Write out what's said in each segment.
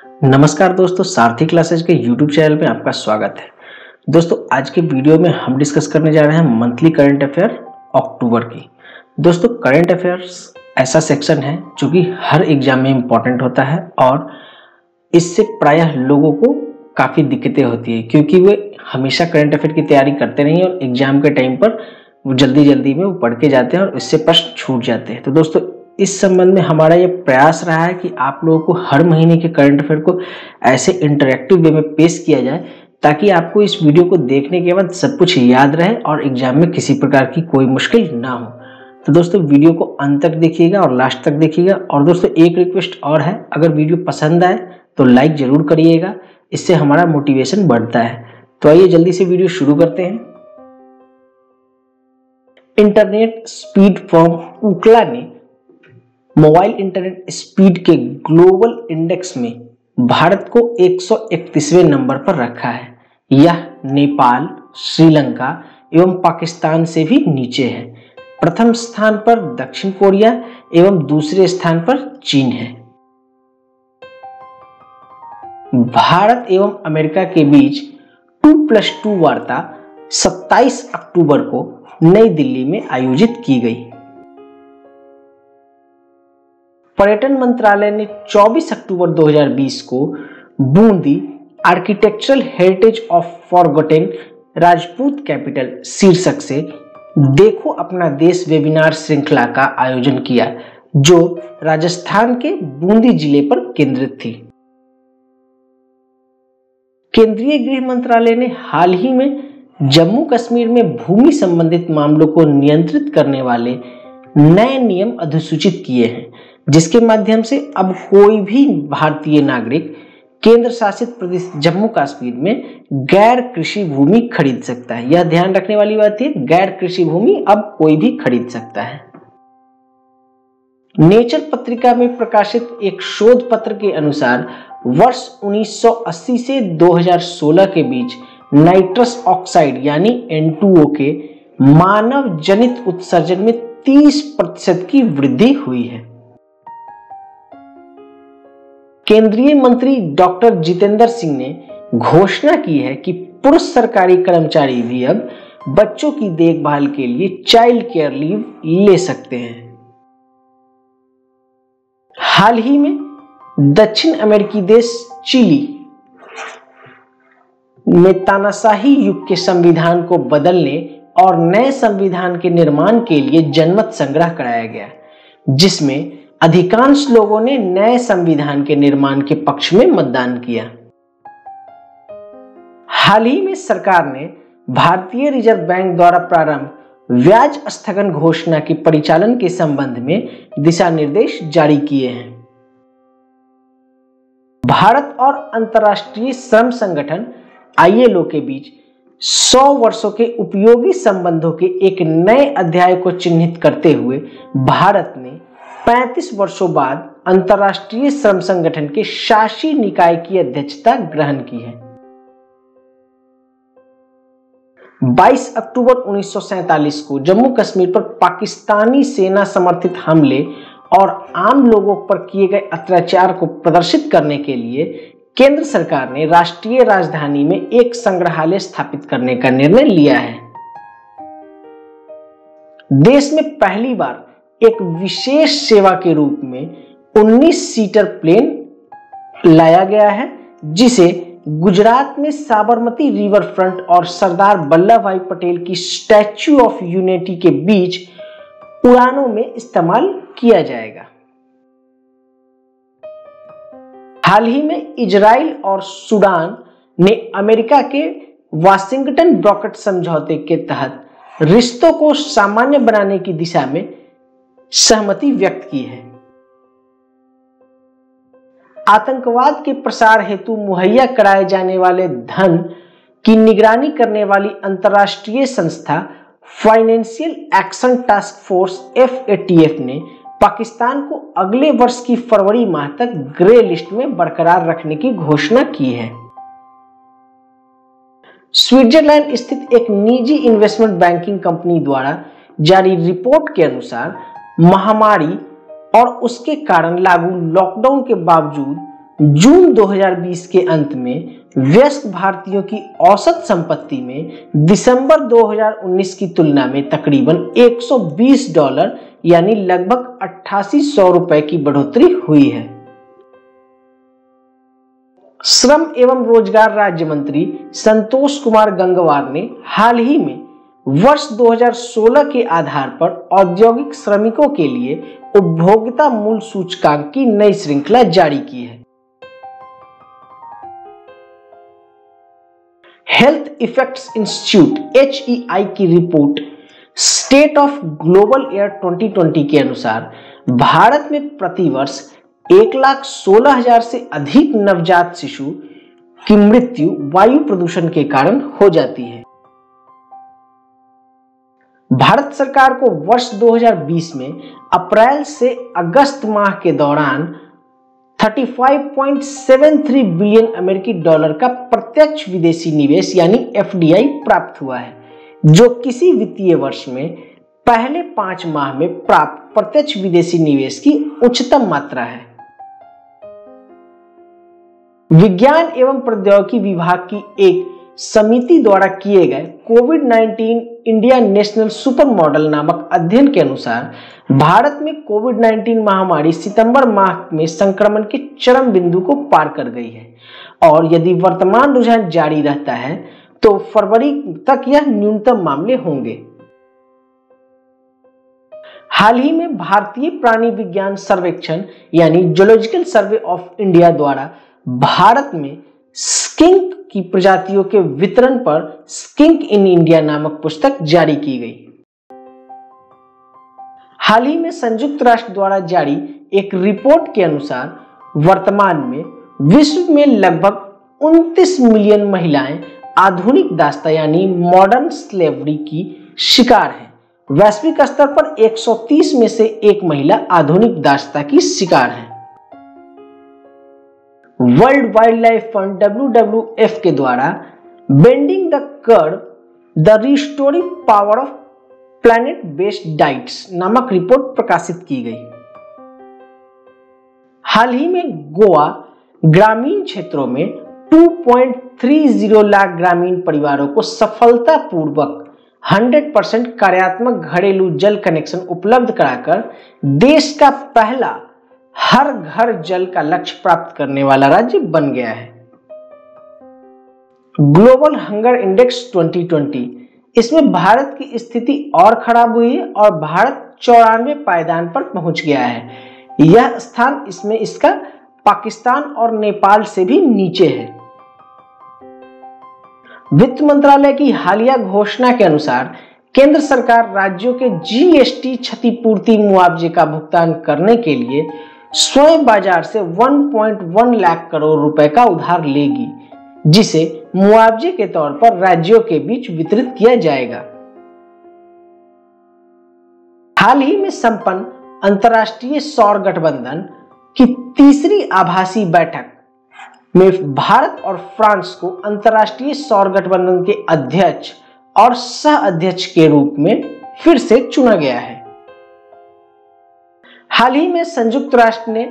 नमस्कार दोस्तों, सारथी क्लासेज के यूट्यूब चैनल में आपका स्वागत है। दोस्तों, आज के वीडियो में हम डिस्कस करने जा रहे हैं मंथली करंट अफेयर अक्टूबर की। दोस्तों, करंट अफेयर्स ऐसा सेक्शन है जो कि हर एग्जाम में इम्पॉर्टेंट होता है और इससे प्रायः लोगों को काफ़ी दिक्कतें होती है क्योंकि वे हमेशा करंट अफेयर की तैयारी करते नहीं और एग्जाम के टाइम पर वो जल्दी में वो पढ़ के जाते हैं और इससे प्रश्न छूट जाते हैं। तो दोस्तों, इस संबंध में हमारा ये प्रयास रहा है कि आप लोगों को हर महीने के करंट अफेयर को ऐसे इंटरैक्टिव वे में पेश किया जाए ताकि आपको इस वीडियो को देखने के बाद सब कुछ याद रहे और एग्जाम में किसी प्रकार की कोई मुश्किल ना हो। तो दोस्तों, वीडियो को अंत तक देखिएगा और लास्ट तक देखिएगा। और दोस्तों, एक रिक्वेस्ट और है, अगर वीडियो पसंद आए तो लाइक जरूर करिएगा, इससे हमारा मोटिवेशन बढ़ता है। तो आइए जल्दी से वीडियो शुरू करते हैं। इंटरनेट स्पीड फर्म उकला ने मोबाइल इंटरनेट स्पीड के ग्लोबल इंडेक्स में भारत को 131वें नंबर पर रखा है। यह नेपाल, श्रीलंका एवं पाकिस्तान से भी नीचे है। प्रथम स्थान पर दक्षिण कोरिया एवं दूसरे स्थान पर चीन है। भारत एवं अमेरिका के बीच 2+2 वार्ता 27 अक्टूबर को नई दिल्ली में आयोजित की गई। पर्यटन मंत्रालय ने 24 अक्टूबर 2020 को Bundi architectural heritage of forgotten Rajput capital शीर्षक से देखो अपना देश वेबिनार श्रृंखला का आयोजन किया, जो राजस्थान के बूंदी जिले पर केंद्रित थी। केंद्रीय गृह मंत्रालय ने हाल ही में जम्मू कश्मीर में भूमि संबंधित मामलों को नियंत्रित करने वाले नए नियम अधिसूचित किए हैं, जिसके माध्यम से अब कोई भी भारतीय नागरिक केंद्र शासित प्रदेश जम्मू कश्मीर में गैर कृषि भूमि खरीद सकता है। यह ध्यान रखने वाली बात है, गैर कृषि भूमि अब कोई भी खरीद सकता है। नेचर पत्रिका में प्रकाशित एक शोध पत्र के अनुसार वर्ष 1980 से 2016 के बीच नाइट्रस ऑक्साइड यानी N2O के मानव जनित उत्सर्जन में 30% की वृद्धि हुई है। केंद्रीय मंत्री डॉक्टर जितेंद्र सिंह ने घोषणा की है कि पुरुष सरकारी कर्मचारी भी अब बच्चों की देखभाल के लिए चाइल्ड केयर लीव ले सकते हैं। हाल ही में दक्षिण अमेरिकी देश चिली में तानाशाही युग के संविधान को बदलने और नए संविधान के निर्माण के लिए जनमत संग्रह कराया गया, जिसमें अधिकांश लोगों ने नए संविधान के निर्माण के पक्ष में मतदान किया। हाल ही में सरकार ने भारतीय रिजर्व बैंक द्वारा प्रारंभ ब्याज स्थगन घोषणा के परिचालन के संबंध में दिशा निर्देश जारी किए हैं। भारत और अंतर्राष्ट्रीय श्रम संगठन ILO के बीच 100 वर्षों के उपयोगी संबंधों के एक नए अध्याय को चिन्हित करते हुए भारत ने 35 वर्षों बाद अंतर्राष्ट्रीय श्रम संगठन के शासी निकाय की अध्यक्षता ग्रहण की है। 22 अक्टूबर 1947 को जम्मू कश्मीर पर पाकिस्तानी सेना समर्थित हमले और आम लोगों पर किए गए अत्याचार को प्रदर्शित करने के लिए केंद्र सरकार ने राष्ट्रीय राजधानी में एक संग्रहालय स्थापित करने का निर्णय लिया है। देश में पहली बार एक विशेष सेवा के रूप में 19 सीटर प्लेन लाया गया है, जिसे गुजरात में साबरमती रिवर फ्रंट और सरदार वल्लभ भाई पटेल की स्टैच्यू ऑफ यूनिटी के बीच उड़ानों में इस्तेमाल किया जाएगा। हाल ही में इजराइल और सूडान ने अमेरिका के वाशिंगटन ब्रॉकेट समझौते के तहत रिश्तों को सामान्य बनाने की दिशा में सहमति व्यक्त की है। आतंकवाद के प्रसार हेतु मुहैया कराए जाने वाले धन की निगरानी करने वाली अंतर्राष्ट्रीय संस्था financial action task force FATF ने पाकिस्तान को अगले वर्ष की फरवरी माह तक ग्रे लिस्ट में बरकरार रखने की घोषणा की है। स्विट्जरलैंड स्थित एक निजी इन्वेस्टमेंट बैंकिंग कंपनी द्वारा जारी रिपोर्ट के अनुसार महामारी और उसके कारण लागू लॉकडाउन के बावजूद जून 2020 के अंत में वयस्क भारतीयों की औसत संपत्ति में दिसंबर 2019 की तुलना में तकरीबन $120 यानी लगभग 8800 रुपए की बढ़ोतरी हुई है। श्रम एवं रोजगार राज्य मंत्री संतोष कुमार गंगवार ने हाल ही में वर्ष 2016 के आधार पर औद्योगिक श्रमिकों के लिए उपभोक्ता मूल्य सूचकांक की नई श्रृंखला जारी की है। हेल्थ इफेक्ट्स इंस्टीट्यूट HEI की report state of global air 2020 के अनुसार भारत में प्रतिवर्ष 1,16,000 से अधिक नवजात शिशु की मृत्यु वायु प्रदूषण के कारण हो जाती है। भारत सरकार को वर्ष 2020 में अप्रैल से अगस्त माह के दौरान 35.73 बिलियन अमेरिकी डॉलर का प्रत्यक्ष विदेशी निवेश यानी FDI प्राप्त हुआ है, जो किसी वित्तीय वर्ष में पहले 5 माह में प्राप्त प्रत्यक्ष विदेशी निवेश की उच्चतम मात्रा है। विज्ञान एवं प्रौद्योगिकी विभाग की एक समिति द्वारा किए गए कोविड-19 इंडिया नेशनल सुपर मॉडल नामक अध्ययन के अनुसार भारत में कोविड-19 महामारी सितंबर माह में संक्रमण के चरम बिंदु को पार कर गई है और यदि वर्तमान रुझान जारी रहता है तो फरवरी तक यह न्यूनतम मामले होंगे। हाल ही में भारतीय प्राणी विज्ञान सर्वेक्षण यानी जूलॉजिकल सर्वे ऑफ इंडिया द्वारा भारत में स्किंक की प्रजातियों के वितरण पर स्किंक इन इंडिया नामक पुस्तक जारी की गई। हाल ही में संयुक्त राष्ट्र द्वारा जारी एक रिपोर्ट के अनुसार वर्तमान में विश्व में लगभग 29 मिलियन महिलाएं आधुनिक दास्ता यानी मॉडर्न स्लेवरी की शिकार हैं। वैश्विक स्तर पर 130 में से एक महिला आधुनिक दास्ता की शिकार है। World wild life fund WWF के द्वारा bending the curve the restoring power of planet based diets नामक रिपोर्ट प्रकाशित की गई। हाल ही में गोवा ग्रामीण क्षेत्रों में 2.30 लाख ग्रामीण परिवारों को सफलतापूर्वक 100% कार्यात्मक घरेलू जल कनेक्शन उपलब्ध कराकर देश का पहला हर घर जल का लक्ष्य प्राप्त करने वाला राज्य बन गया है। ग्लोबल हंगर इंडेक्स 2020 इसमें भारत की स्थिति और खराब हुई है और भारत 94 पायदान पर पहुंच गया है। यह स्थान इसमें इसका पाकिस्तान और नेपाल से भी नीचे है। वित्त मंत्रालय की हालिया घोषणा के अनुसार केंद्र सरकार राज्यों के GST क्षतिपूर्ति मुआवजे का भुगतान करने के लिए स्वयं बाजार से 1.1 लाख करोड़ रुपए का उधार लेगी, जिसे मुआवजे के तौर पर राज्यों के बीच वितरित किया जाएगा। हाल ही में संपन्न अंतर्राष्ट्रीय सौर गठबंधन की तीसरी आभासी बैठक में भारत और फ्रांस को अंतर्राष्ट्रीय सौर गठबंधन के अध्यक्ष और सह अध्यक्ष के रूप में फिर से चुना गया है। हाल ही में संयुक्त राष्ट्र ने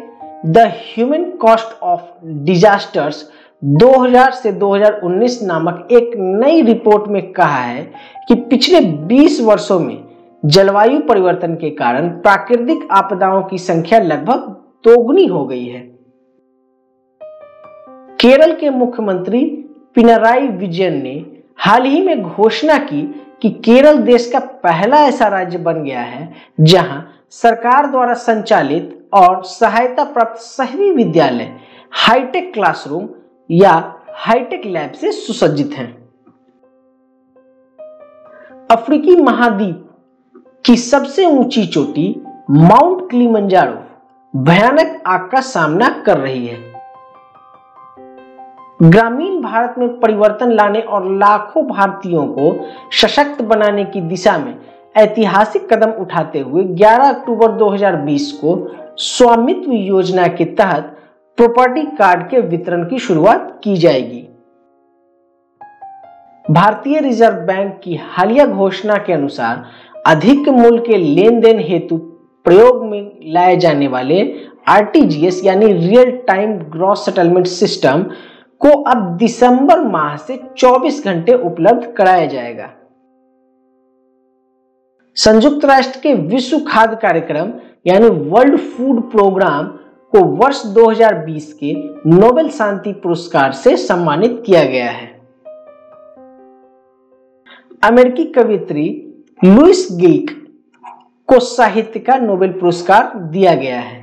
the human cost of disasters 2000 से 2019 नामक एक नई रिपोर्ट में कहा है कि पिछले 20 वर्षों में जलवायु परिवर्तन के कारण प्राकृतिक आपदाओं की संख्या लगभग दोगुनी हो गई है। केरल के मुख्यमंत्री पिनराई विजयन ने हाल ही में घोषणा की कि केरल देश का पहला ऐसा राज्य बन गया है जहां सरकार द्वारा संचालित और सहायता प्राप्त सभी विद्यालय हाईटेक क्लासरूम या हाईटेक लैब से सुसज्जित हैं। अफ्रीकी महाद्वीप की सबसे ऊंची चोटी माउंट किलिमंजारो भयानक आग का सामना कर रही है। ग्रामीण भारत में परिवर्तन लाने और लाखों भारतीयों को सशक्त बनाने की दिशा में ऐतिहासिक कदम उठाते हुए 11 अक्टूबर 2020 को स्वामित्व योजना के तहत प्रॉपर्टी कार्ड के वितरण की शुरुआत की जाएगी। भारतीय रिजर्व बैंक की हालिया घोषणा के अनुसार अधिक मूल्य के लेन देन हेतु प्रयोग में लाए जाने वाले आरटीजीएस यानी real time gross settlement system को अब दिसंबर माह से 24 घंटे उपलब्ध कराया जाएगा। संयुक्त राष्ट्र के विश्व खाद्य कार्यक्रम यानी वर्ल्ड फूड प्रोग्राम को वर्ष 2020 के नोबेल शांति पुरस्कार से सम्मानित किया गया है। अमेरिकी कवयित्री लुइस गिल्क को साहित्य का नोबेल पुरस्कार दिया गया है।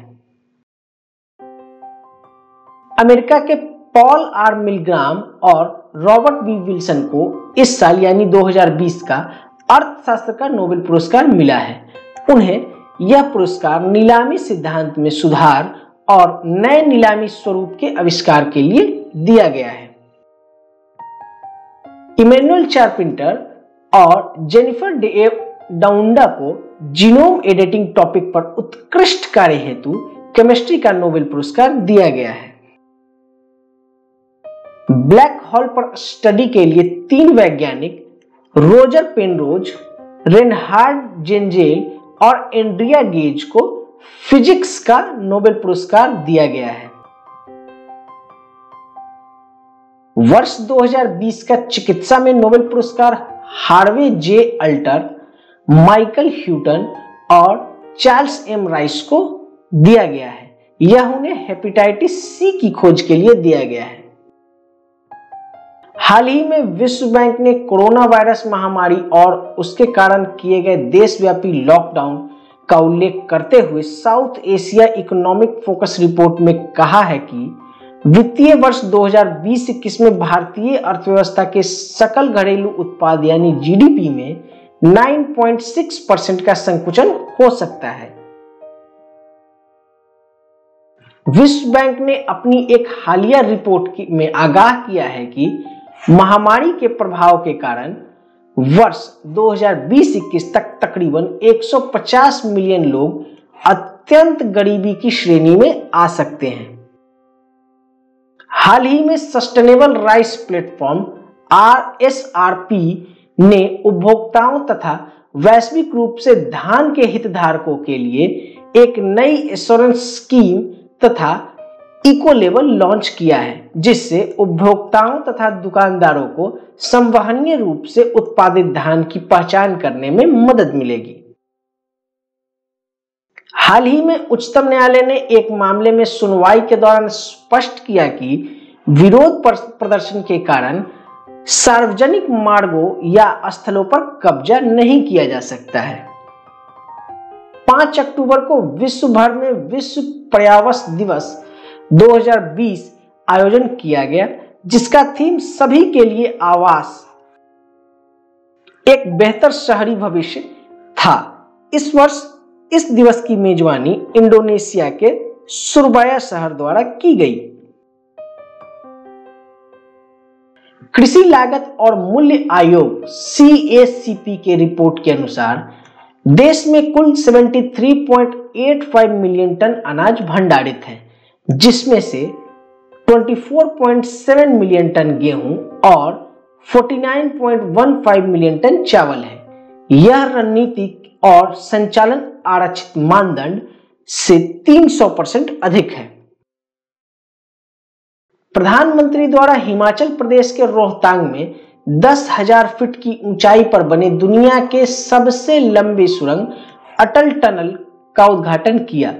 अमेरिका के पॉल आर मिलग्राम और रॉबर्ट बी विल्सन को इस साल यानी 2020 का अर्थशास्त्र का नोबेल पुरस्कार मिला है। उन्हें यह पुरस्कार नीलामी सिद्धांत में सुधार और नए नीलामी स्वरूप के आविष्कार के लिए दिया गया है। इमैनुअल चार्पेंटर और जेनिफर डाउंडा को जीनोम एडिटिंग टॉपिक पर उत्कृष्ट कार्य हेतु केमिस्ट्री का नोबेल पुरस्कार दिया गया है। ब्लैक होल पर स्टडी के लिए 3 वैज्ञानिक रोजर पेनरोज, रेनहार्ड जेंजेल और एंड्रिया गेज को फिजिक्स का नोबेल पुरस्कार दिया गया है। वर्ष 2020 का चिकित्सा में नोबेल पुरस्कार हार्वे जे अल्टर, माइकल ह्यूटन और चार्ल्स एम राइस को दिया गया है। यह उन्हें हेपेटाइटिस सी की खोज के लिए दिया गया है। हाल ही में विश्व बैंक ने कोरोना वायरस महामारी और उसके कारण किए गए देशव्यापी लॉकडाउन का उल्लेख करते हुए south Asia economic focus report में कहा है कि वित्तीय वर्ष 2020-21 में भारतीय अर्थव्यवस्था के सकल घरेलू उत्पाद यानी जीडीपी में 9.6% का संकुचन हो सकता है। विश्व बैंक ने अपनी एक हालिया रिपोर्ट में आगाह किया है कि महामारी के प्रभाव के कारण वर्ष 2020-21 तक तकरीबन 150 मिलियन लोग अत्यंत गरीबी की श्रेणी में आ सकते हैं। हाल ही में सस्टेनेबल राइस प्लेटफॉर्म RSRP ने उपभोक्ताओं तथा वैश्विक रूप से धान के हितधारकों के लिए एक नई एश्योरेंस स्कीम तथा इको लेवल लॉन्च किया है, जिससे उपभोक्ताओं तथा दुकानदारों को संवहनीय रूप से उत्पादित धान की पहचान करने में मदद मिलेगी। हाल ही में उच्चतम न्यायालय ने एक मामले में सुनवाई के दौरान स्पष्ट किया कि विरोध प्रदर्शन के कारण सार्वजनिक मार्गों या स्थलों पर कब्जा नहीं किया जा सकता है। 5 अक्टूबर को विश्व भर में विश्व पर्यावरण दिवस 2020 आयोजन किया गया, जिसका थीम सभी के लिए आवास, एक बेहतर शहरी भविष्य था। इस वर्ष इस दिवस की मेजबानी इंडोनेशिया के सुरबाया शहर द्वारा की गई। कृषि लागत और मूल्य आयोग CACP के रिपोर्ट के अनुसार देश में कुल 73.85 मिलियन टन अनाज भंडारित है, जिसमें से 24.7 मिलियन टन गेहूं और 49.15 मिलियन टन चावल है। यह रणनीतिक और संचालन आरक्षित मानदंड से 300% अधिक है। प्रधानमंत्री द्वारा हिमाचल प्रदेश के रोहतांग में 10,000 फीट की ऊंचाई पर बने दुनिया के सबसे लंबे सुरंग अटल टनल का उद्घाटन किया।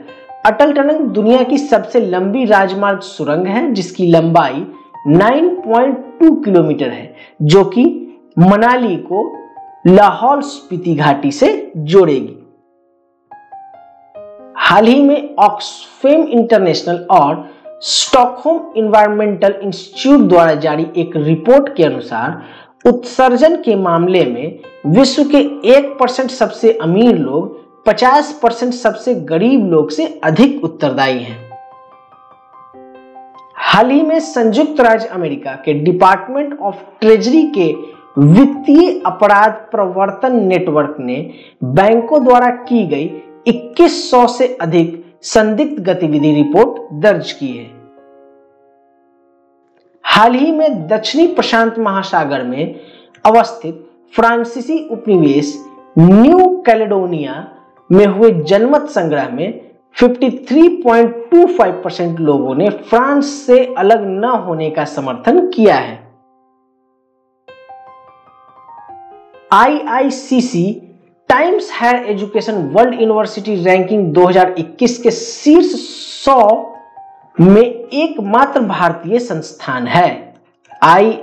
अटल टनल दुनिया की सबसे लंबी राजमार्ग सुरंग है, जिसकी लंबाई 9.2 किलोमीटर है, जो कि मनाली को लाहौल स्पीति घाटी से जोड़ेगी। हाल ही में ऑक्सफैम इंटरनेशनल और स्टॉकहोम इन्वायरमेंटल इंस्टीट्यूट द्वारा जारी एक रिपोर्ट के अनुसार उत्सर्जन के मामले में विश्व के 1% सबसे अमीर लोग 50% सबसे गरीब लोग से अधिक उत्तरदायी हैं। हाल ही में संयुक्त राज्य अमेरिका के डिपार्टमेंट ऑफ ट्रेजरी के वित्तीय अपराध प्रवर्तन नेटवर्क ने बैंकों द्वारा की गई 2100 से अधिक संदिग्ध गतिविधि रिपोर्ट दर्ज की है। हाल ही में दक्षिणी प्रशांत महासागर में अवस्थित फ्रांसीसी उपनिवेश न्यू कैलेडोनिया में हुए जनमत संग्रह में 53.25% लोगों ने फ्रांस से अलग न होने का समर्थन किया है। IICC Times Higher Education World University Ranking 2021 के शीर्ष 100 में एकमात्र भारतीय संस्थान है IISc।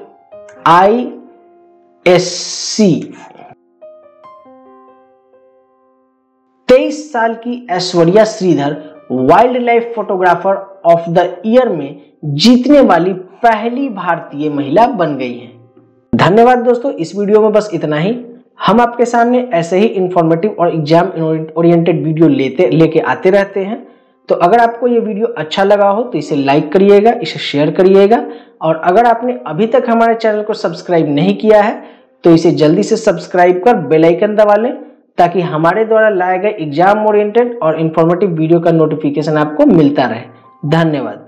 23 साल की Aishwarya Sridhar Wildlife Photographer of the Year में जीतने वाली पहली भारतीय महिला बन गई हैं। धन्यवाद दोस्तों, इस वीडियो में बस इतना ही। हम आपके सामने ऐसे ही इंफॉर्मेटिव और एग्जाम ओरिएंटेड वीडियो लेके आते रहते हैं। तो अगर आपको ये वीडियो अच्छा लगा हो तो इसे लाइक करिएगा, इसे शेयर करिएगा, और अगर आपने अभी तक हमारे चैनल को सब्सक्राइब नहीं किया है तो इसे जल्दी से सब्सक्राइब कर बेल आइकन दबा लें, ताकि हमारे द्वारा लाए गए एग्जाम ओरिएंटेड और इंफॉर्मेटिव वीडियो का नोटिफिकेशन आपको मिलता रहे। धन्यवाद।